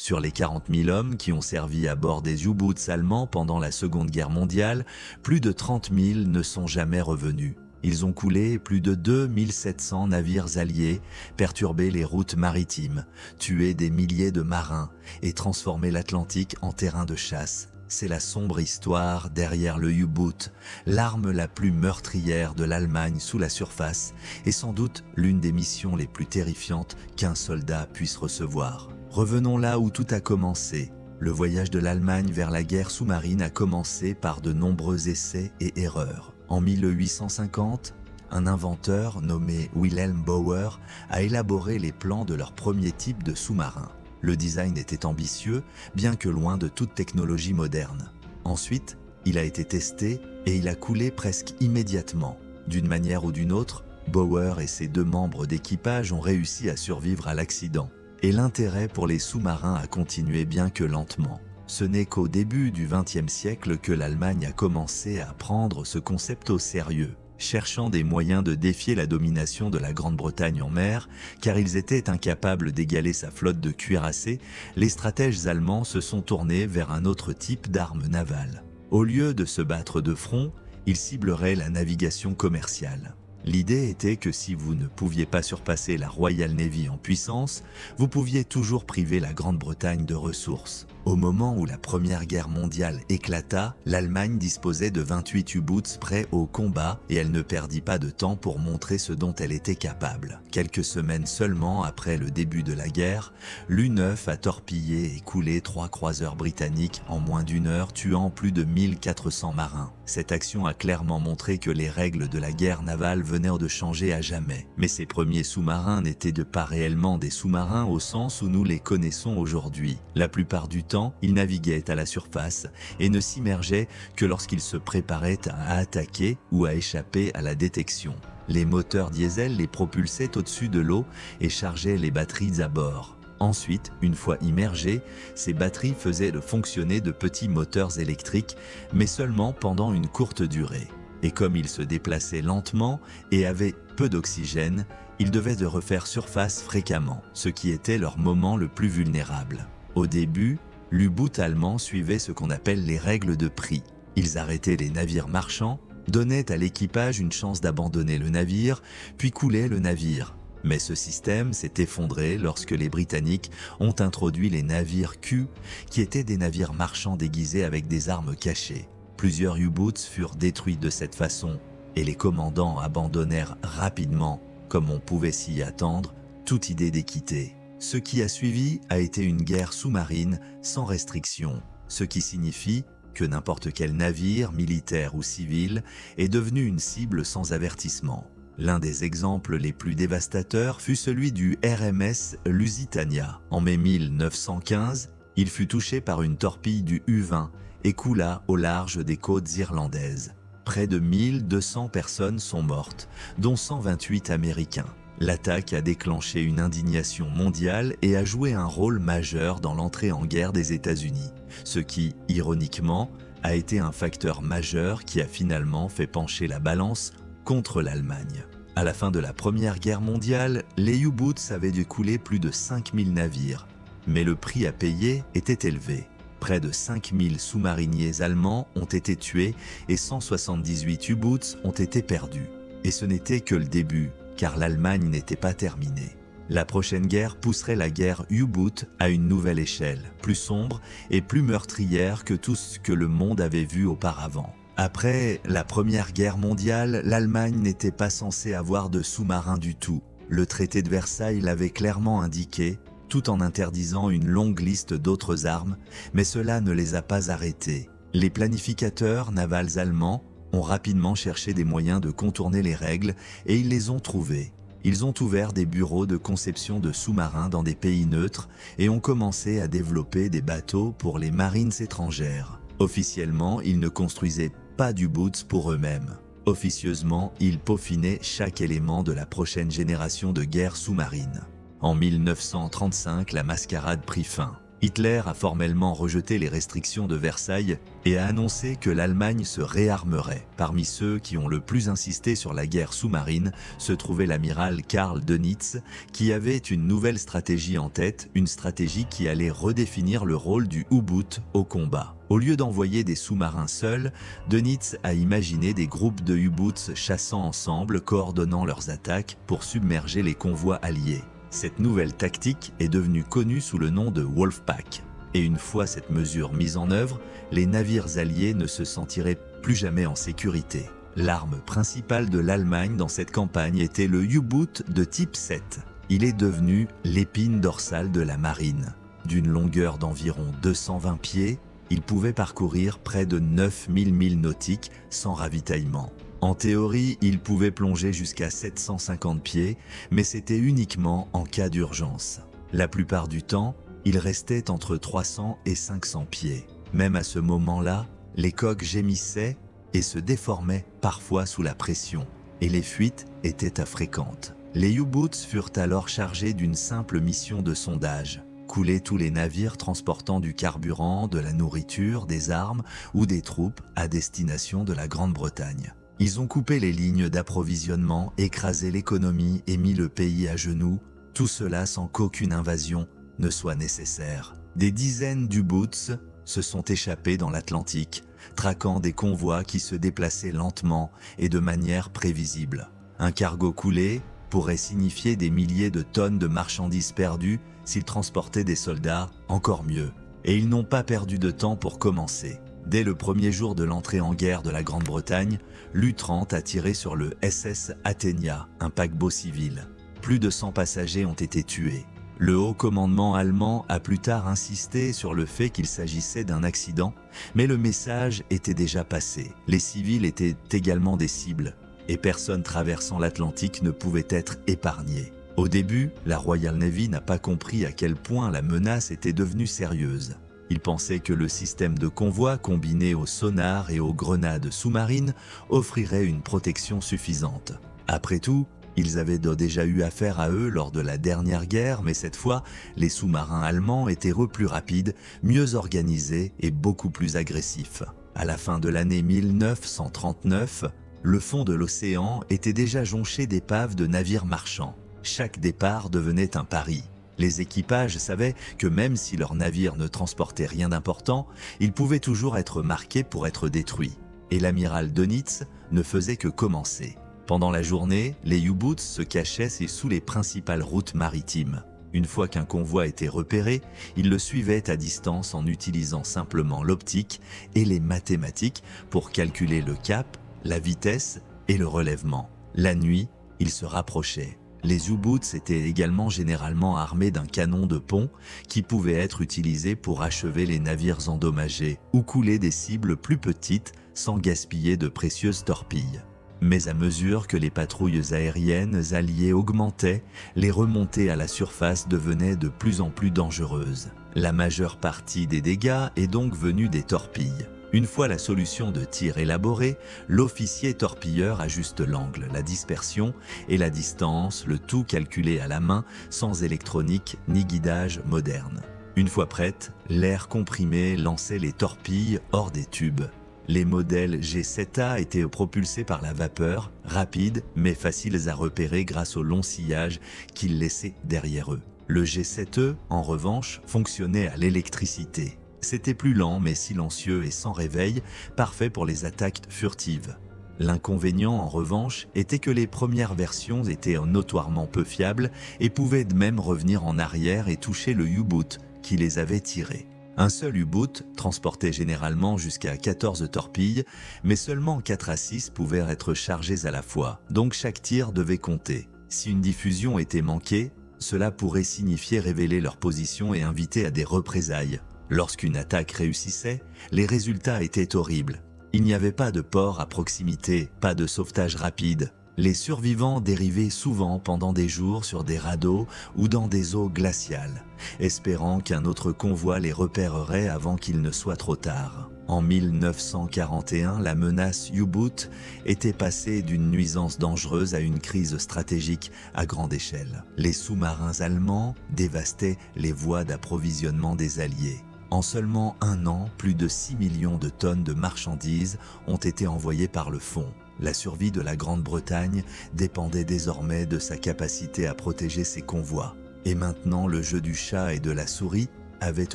Sur les 40 000 hommes qui ont servi à bord des U-boots allemands pendant la Seconde Guerre mondiale, plus de 30 000 ne sont jamais revenus. Ils ont coulé plus de 2 700 navires alliés, perturbé les routes maritimes, tué des milliers de marins et transformé l'Atlantique en terrain de chasse. C'est la sombre histoire derrière le U-boot, l'arme la plus meurtrière de l'Allemagne sous la surface et sans doute l'une des missions les plus terrifiantes qu'un soldat puisse recevoir. Revenons là où tout a commencé. Le voyage de l'Allemagne vers la guerre sous-marine a commencé par de nombreux essais et erreurs. En 1850, un inventeur nommé Wilhelm Bauer a élaboré les plans de leur premier type de sous-marin. Le design était ambitieux, bien que loin de toute technologie moderne. Ensuite, il a été testé et il a coulé presque immédiatement. D'une manière ou d'une autre, Bauer et ses 2 membres d'équipage ont réussi à survivre à l'accident. Et l'intérêt pour les sous-marins a continué bien que lentement. Ce n'est qu'au début du XXe siècle que l'Allemagne a commencé à prendre ce concept au sérieux, cherchant des moyens de défier la domination de la Grande-Bretagne en mer, car ils étaient incapables d'égaler sa flotte de cuirassés. Les stratèges allemands se sont tournés vers un autre type d'arme navale. Au lieu de se battre de front, ils cibleraient la navigation commerciale. L'idée était que si vous ne pouviez pas surpasser la Royal Navy en puissance, vous pouviez toujours priver la Grande-Bretagne de ressources. Au moment où la Première Guerre mondiale éclata, l'Allemagne disposait de 28 U-boots prêts au combat et elle ne perdit pas de temps pour montrer ce dont elle était capable. Quelques semaines seulement après le début de la guerre, l'U-9 a torpillé et coulé 3 croiseurs britanniques en moins d'1 heure, tuant plus de 1400 marins. Cette action a clairement montré que les règles de la guerre navale venaient de changer à jamais. Mais ces premiers sous-marins n'étaient pas réellement des sous-marins au sens où nous les connaissons aujourd'hui. La plupart du temps, ils naviguaient à la surface et ne s'immergeaient que lorsqu'ils se préparaient à attaquer ou à échapper à la détection. Les moteurs diesel les propulsaient au-dessus de l'eau et chargeaient les batteries à bord. Ensuite, une fois immergées, ces batteries faisaient fonctionner de petits moteurs électriques, mais seulement pendant une courte durée. Et comme ils se déplaçaient lentement et avaient peu d'oxygène, ils devaient de refaire surface fréquemment, ce qui était leur moment le plus vulnérable. Au début, l'U-boot allemand suivait ce qu'on appelle les règles de prix. Ils arrêtaient les navires marchands, donnaient à l'équipage une chance d'abandonner le navire, puis coulaient le navire. Mais ce système s'est effondré lorsque les Britanniques ont introduit les navires Q, qui étaient des navires marchands déguisés avec des armes cachées. Plusieurs U-boots furent détruits de cette façon, et les commandants abandonnèrent rapidement, comme on pouvait s'y attendre, toute idée d'équité. Ce qui a suivi a été une guerre sous-marine sans restriction, ce qui signifie que n'importe quel navire, militaire ou civil, est devenu une cible sans avertissement. L'un des exemples les plus dévastateurs fut celui du RMS Lusitania. En mai 1915, il fut touché par une torpille du U-20 et coula au large des côtes irlandaises. Près de 1200 personnes sont mortes, dont 128 Américains. L'attaque a déclenché une indignation mondiale et a joué un rôle majeur dans l'entrée en guerre des États-Unis, ce qui, ironiquement, a été un facteur majeur qui a finalement fait pencher la balance contre l'Allemagne. À la fin de la Première Guerre mondiale, les U-boots avaient dû couler plus de 5000 navires, mais le prix à payer était élevé. Près de 5000 sous-mariniers allemands ont été tués et 178 U-boots ont été perdus. Et ce n'était que le début, car l'Allemagne n'était pas terminée. La prochaine guerre pousserait la guerre U-boot à une nouvelle échelle, plus sombre et plus meurtrière que tout ce que le monde avait vu auparavant. Après la Première Guerre mondiale, l'Allemagne n'était pas censée avoir de sous-marins du tout. Le traité de Versailles l'avait clairement indiqué, tout en interdisant une longue liste d'autres armes, mais cela ne les a pas arrêtés. Les planificateurs navals allemands ont rapidement cherché des moyens de contourner les règles et ils les ont trouvés. Ils ont ouvert des bureaux de conception de sous-marins dans des pays neutres et ont commencé à développer des bateaux pour les marines étrangères. Officiellement, ils ne construisaient pas d'U-boots pour eux-mêmes. Officieusement, ils peaufinaient chaque élément de la prochaine génération de guerre sous-marine. En 1935, la mascarade prit fin. Hitler a formellement rejeté les restrictions de Versailles et a annoncé que l'Allemagne se réarmerait. Parmi ceux qui ont le plus insisté sur la guerre sous-marine se trouvait l'amiral Karl Dönitz, qui avait une nouvelle stratégie en tête, une stratégie qui allait redéfinir le rôle du U-boot au combat. Au lieu d'envoyer des sous-marins seuls, Dönitz a imaginé des groupes de U-boots chassant ensemble, coordonnant leurs attaques pour submerger les convois alliés. Cette nouvelle tactique est devenue connue sous le nom de Wolfpack. Et une fois cette mesure mise en œuvre, les navires alliés ne se sentiraient plus jamais en sécurité. L'arme principale de l'Allemagne dans cette campagne était le U-boot de type 7. Il est devenu l'épine dorsale de la marine. D'une longueur d'environ 220 pieds, il pouvait parcourir près de 9000 milles nautiques sans ravitaillement. En théorie, il pouvait plonger jusqu'à 750 pieds, mais c'était uniquement en cas d'urgence. La plupart du temps, il restait entre 300 et 500 pieds. Même à ce moment-là, les coques gémissaient et se déformaient parfois sous la pression, et les fuites étaient fréquentes. Les U-boots furent alors chargés d'une simple mission de sondage: couler tous les navires transportant du carburant, de la nourriture, des armes ou des troupes à destination de la Grande-Bretagne. Ils ont coupé les lignes d'approvisionnement, écrasé l'économie et mis le pays à genoux, tout cela sans qu'aucune invasion ne soit nécessaire. Des dizaines d'U-boots se sont échappés dans l'Atlantique, traquant des convois qui se déplaçaient lentement et de manière prévisible. Un cargo coulé pourrait signifier des milliers de tonnes de marchandises perdues s'ils transportaient des soldats, encore mieux. Et ils n'ont pas perdu de temps pour commencer. Dès le premier jour de l'entrée en guerre de la Grande-Bretagne, l'U-30 a tiré sur le SS Athenia, un paquebot civil. Plus de 100 passagers ont été tués. Le haut commandement allemand a plus tard insisté sur le fait qu'il s'agissait d'un accident, mais le message était déjà passé. Les civils étaient également des cibles, et personne traversant l'Atlantique ne pouvait être épargné. Au début, la Royal Navy n'a pas compris à quel point la menace était devenue sérieuse. Ils pensaient que le système de convoi combiné aux sonars et aux grenades sous-marines offrirait une protection suffisante. Après tout, ils avaient déjà eu affaire à eux lors de la dernière guerre, mais cette fois, les sous-marins allemands étaient plus rapides, mieux organisés et beaucoup plus agressifs. À la fin de l'année 1939, le fond de l'océan était déjà jonché d'épaves de navires marchands. Chaque départ devenait un pari. Les équipages savaient que même si leur navire ne transportait rien d'important, ils pouvaient toujours être marqués pour être détruits. Et l'amiral Dönitz ne faisait que commencer. Pendant la journée, les U-boots se cachaient sous les principales routes maritimes. Une fois qu'un convoi était repéré, ils le suivaient à distance en utilisant simplement l'optique et les mathématiques pour calculer le cap, la vitesse et le relèvement. La nuit, ils se rapprochaient. Les U-boots étaient également généralement armés d'un canon de pont qui pouvait être utilisé pour achever les navires endommagés ou couler des cibles plus petites sans gaspiller de précieuses torpilles. Mais à mesure que les patrouilles aériennes alliées augmentaient, les remontées à la surface devenaient de plus en plus dangereuses. La majeure partie des dégâts est donc venue des torpilles. Une fois la solution de tir élaborée, l'officier torpilleur ajuste l'angle, la dispersion et la distance, le tout calculé à la main, sans électronique ni guidage moderne. Une fois prête, l'air comprimé lançait les torpilles hors des tubes. Les modèles G7A étaient propulsés par la vapeur, rapides mais faciles à repérer grâce au long sillage qu'ils laissaient derrière eux. Le G7E, en revanche, fonctionnait à l'électricité. C'était plus lent mais silencieux et sans réveil, parfait pour les attaques furtives. L'inconvénient, en revanche, était que les premières versions étaient notoirement peu fiables et pouvaient même revenir en arrière et toucher le U-boot qui les avait tirés. Un seul U-boot transportait généralement jusqu'à 14 torpilles, mais seulement 4 à 6 pouvaient être chargés à la fois, donc chaque tir devait compter. Si une diffusion était manquée, cela pourrait signifier révéler leur position et inviter à des représailles. Lorsqu'une attaque réussissait, les résultats étaient horribles. Il n'y avait pas de port à proximité, pas de sauvetage rapide. Les survivants dérivaient souvent pendant des jours sur des radeaux ou dans des eaux glaciales, espérant qu'un autre convoi les repérerait avant qu'il ne soit trop tard. En 1941, la menace U-Boot était passée d'une nuisance dangereuse à une crise stratégique à grande échelle. Les sous-marins allemands dévastaient les voies d'approvisionnement des Alliés. En seulement un an, plus de 6 millions de tonnes de marchandises ont été envoyées par le fond. La survie de la Grande-Bretagne dépendait désormais de sa capacité à protéger ses convois. Et maintenant, le jeu du chat et de la souris avait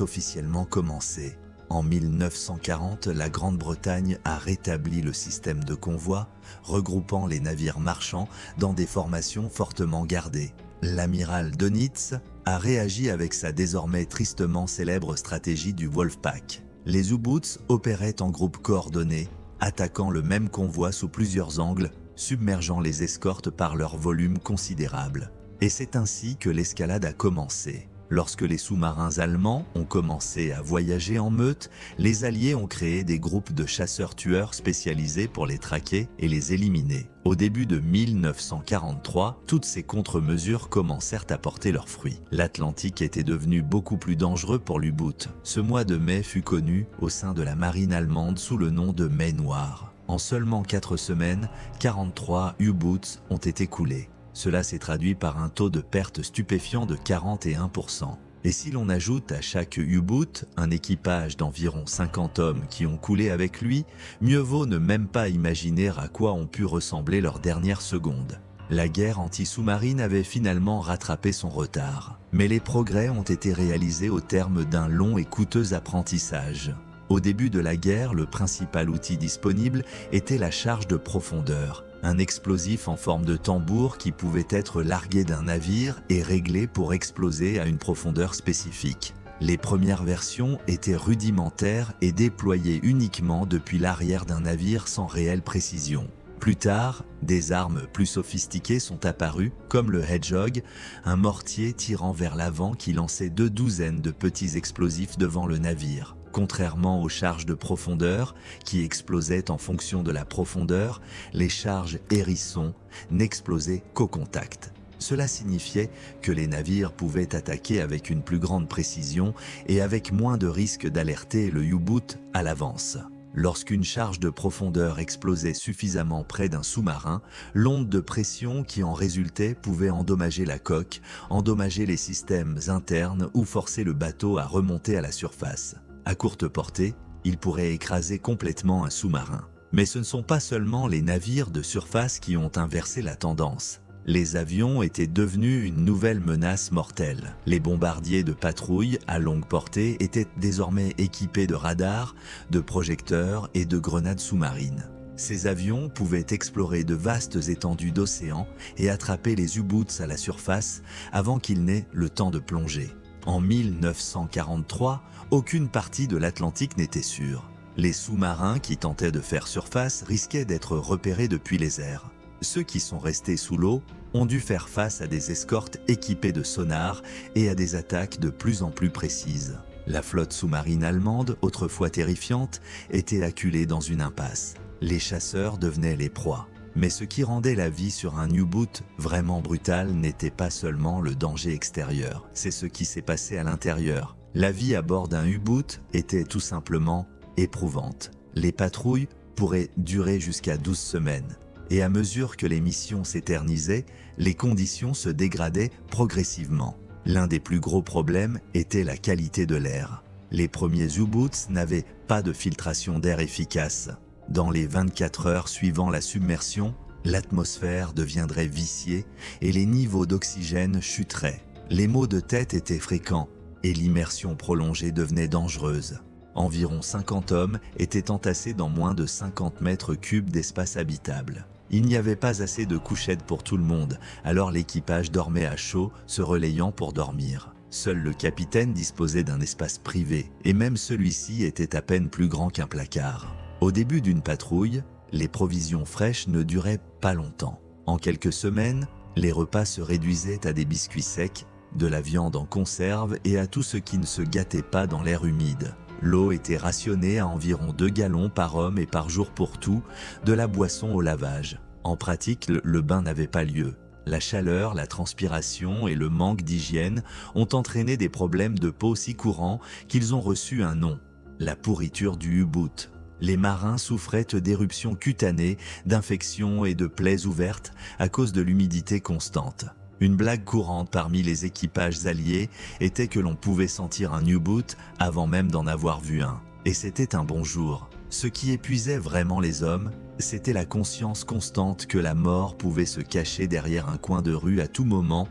officiellement commencé. En 1940, la Grande-Bretagne a rétabli le système de convoi, regroupant les navires marchands dans des formations fortement gardées. L'amiral Dönitz a réagi avec sa désormais tristement célèbre stratégie du Wolfpack. Les U-Boots opéraient en groupe coordonné, attaquant le même convoi sous plusieurs angles, submergeant les escortes par leur volume considérable. Et c'est ainsi que l'escalade a commencé. Lorsque les sous-marins allemands ont commencé à voyager en meute, les Alliés ont créé des groupes de chasseurs-tueurs spécialisés pour les traquer et les éliminer. Au début de 1943, toutes ces contre-mesures commencèrent à porter leurs fruits. L'Atlantique était devenu beaucoup plus dangereux pour l'U-Boot. Ce mois de mai fut connu au sein de la marine allemande sous le nom de Mai Noire. En seulement 4 semaines, 43 U-Boots ont été coulés. Cela s'est traduit par un taux de perte stupéfiant de 41%. Et si l'on ajoute à chaque U-Boot un équipage d'environ 50 hommes qui ont coulé avec lui, mieux vaut ne même pas imaginer à quoi ont pu ressembler leurs dernières secondes. La guerre anti-sous-marine avait finalement rattrapé son retard. Mais les progrès ont été réalisés au terme d'un long et coûteux apprentissage. Au début de la guerre, le principal outil disponible était la charge de profondeur, un explosif en forme de tambour qui pouvait être largué d'un navire et réglé pour exploser à une profondeur spécifique. Les premières versions étaient rudimentaires et déployées uniquement depuis l'arrière d'un navire sans réelle précision. Plus tard, des armes plus sophistiquées sont apparues, comme le Hedgehog, un mortier tirant vers l'avant qui lançait 2 douzaines de petits explosifs devant le navire. Contrairement aux charges de profondeur, qui explosaient en fonction de la profondeur, les charges Hérisson n'explosaient qu'au contact. Cela signifiait que les navires pouvaient attaquer avec une plus grande précision et avec moins de risque d'alerter le U-Boot à l'avance. Lorsqu'une charge de profondeur explosait suffisamment près d'un sous-marin, l'onde de pression qui en résultait pouvait endommager la coque, endommager les systèmes internes ou forcer le bateau à remonter à la surface. À courte portée, il pourrait écraser complètement un sous-marin. Mais ce ne sont pas seulement les navires de surface qui ont inversé la tendance. Les avions étaient devenus une nouvelle menace mortelle. Les bombardiers de patrouille à longue portée étaient désormais équipés de radars, de projecteurs et de grenades sous-marines. Ces avions pouvaient explorer de vastes étendues d'océan et attraper les U-Boots à la surface avant qu'ils n'aient le temps de plonger. En 1943, aucune partie de l'Atlantique n'était sûre. Les sous-marins qui tentaient de faire surface risquaient d'être repérés depuis les airs. Ceux qui sont restés sous l'eau ont dû faire face à des escortes équipées de sonars et à des attaques de plus en plus précises. La flotte sous-marine allemande, autrefois terrifiante, était acculée dans une impasse. Les chasseurs devenaient les proies. Mais ce qui rendait la vie sur un U-Boot vraiment brutale n'était pas seulement le danger extérieur, c'est ce qui s'est passé à l'intérieur. La vie à bord d'un U-Boot était tout simplement éprouvante. Les patrouilles pourraient durer jusqu'à 12 semaines. Et à mesure que les missions s'éternisaient, les conditions se dégradaient progressivement. L'un des plus gros problèmes était la qualité de l'air. Les premiers U-Boots n'avaient pas de filtration d'air efficace. Dans les 24 heures suivant la submersion, l'atmosphère deviendrait viciée et les niveaux d'oxygène chuteraient. Les maux de tête étaient fréquents et l'immersion prolongée devenait dangereuse. Environ 50 hommes étaient entassés dans moins de 50 mètres cubes d'espace habitable. Il n'y avait pas assez de couchettes pour tout le monde, alors l'équipage dormait à chaud, se relayant pour dormir. Seul le capitaine disposait d'un espace privé, et même celui-ci était à peine plus grand qu'un placard. Au début d'une patrouille, les provisions fraîches ne duraient pas longtemps. En quelques semaines, les repas se réduisaient à des biscuits secs, de la viande en conserve et à tout ce qui ne se gâtait pas dans l'air humide. L'eau était rationnée à environ 2 gallons par homme et par jour pour tout, de la boisson au lavage. En pratique, le bain n'avait pas lieu. La chaleur, la transpiration et le manque d'hygiène ont entraîné des problèmes de peau si courants qu'ils ont reçu un nom, la pourriture du U-boot. Les marins souffraient d'éruptions cutanées, d'infections et de plaies ouvertes à cause de l'humidité constante. Une blague courante parmi les équipages alliés était que l'on pouvait sentir un U-boot avant même d'en avoir vu un. Et c'était un bon jour. Ce qui épuisait vraiment les hommes, c'était la conscience constante que la mort pouvait se cacher derrière un coin de rue à tout moment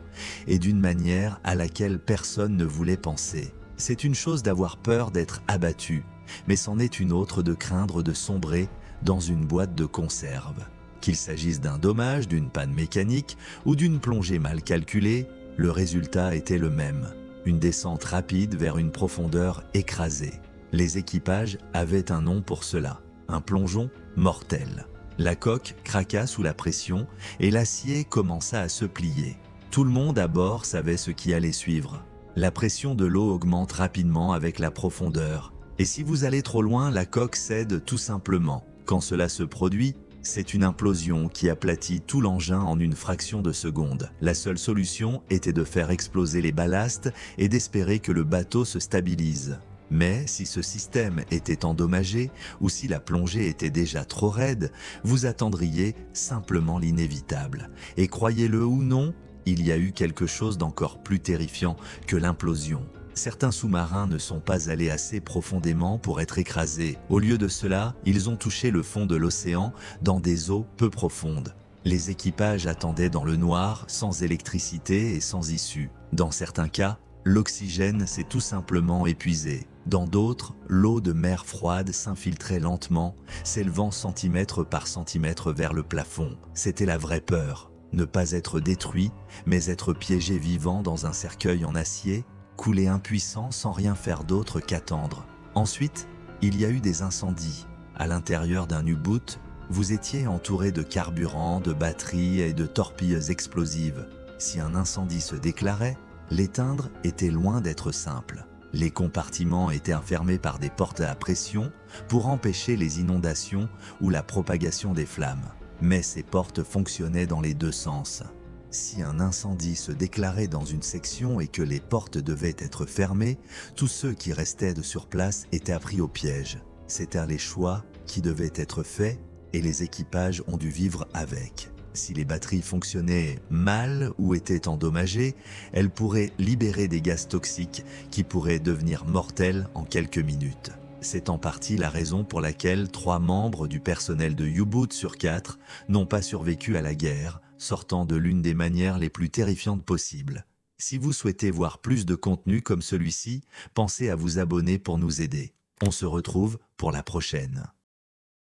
et d'une manière à laquelle personne ne voulait penser. C'est une chose d'avoir peur d'être abattu, mais c'en est une autre de craindre de sombrer dans une boîte de conserve. Qu'il s'agisse d'un dommage, d'une panne mécanique ou d'une plongée mal calculée, le résultat était le même. Une descente rapide vers une profondeur écrasée. Les équipages avaient un nom pour cela, un plongeon mortel. La coque craqua sous la pression et l'acier commença à se plier. Tout le monde à bord savait ce qui allait suivre. La pression de l'eau augmente rapidement avec la profondeur. Et si vous allez trop loin, la coque cède tout simplement. Quand cela se produit, c'est une implosion qui aplatit tout l'engin en une fraction de seconde. La seule solution était de faire exploser les ballastes et d'espérer que le bateau se stabilise. Mais si ce système était endommagé ou si la plongée était déjà trop raide, vous attendriez simplement l'inévitable. Et croyez-le ou non, il y a eu quelque chose d'encore plus terrifiant que l'implosion. Certains sous-marins ne sont pas allés assez profondément pour être écrasés. Au lieu de cela, ils ont touché le fond de l'océan dans des eaux peu profondes. Les équipages attendaient dans le noir, sans électricité et sans issue. Dans certains cas, l'oxygène s'est tout simplement épuisé. Dans d'autres, l'eau de mer froide s'infiltrait lentement, s'élevant centimètre par centimètre vers le plafond. C'était la vraie peur. Ne pas être détruit, mais être piégé vivant dans un cercueil en acier, couler impuissant sans rien faire d'autre qu'attendre. Ensuite, il y a eu des incendies. À l'intérieur d'un U-boot, vous étiez entouré de carburant, de batteries et de torpilles explosives. Si un incendie se déclarait, l'éteindre était loin d'être simple. Les compartiments étaient enfermés par des portes à pression pour empêcher les inondations ou la propagation des flammes. Mais ces portes fonctionnaient dans les deux sens. Si un incendie se déclarait dans une section et que les portes devaient être fermées, tous ceux qui restaient sur place étaient pris au piège. C'étaient les choix qui devaient être faits et les équipages ont dû vivre avec. Si les batteries fonctionnaient mal ou étaient endommagées, elles pourraient libérer des gaz toxiques qui pourraient devenir mortels en quelques minutes. C'est en partie la raison pour laquelle 3 membres du personnel de U-Boot sur 4 n'ont pas survécu à la guerre, sortant de l'une des manières les plus terrifiantes possibles. Si vous souhaitez voir plus de contenu comme celui-ci, pensez à vous abonner pour nous aider. On se retrouve pour la prochaine.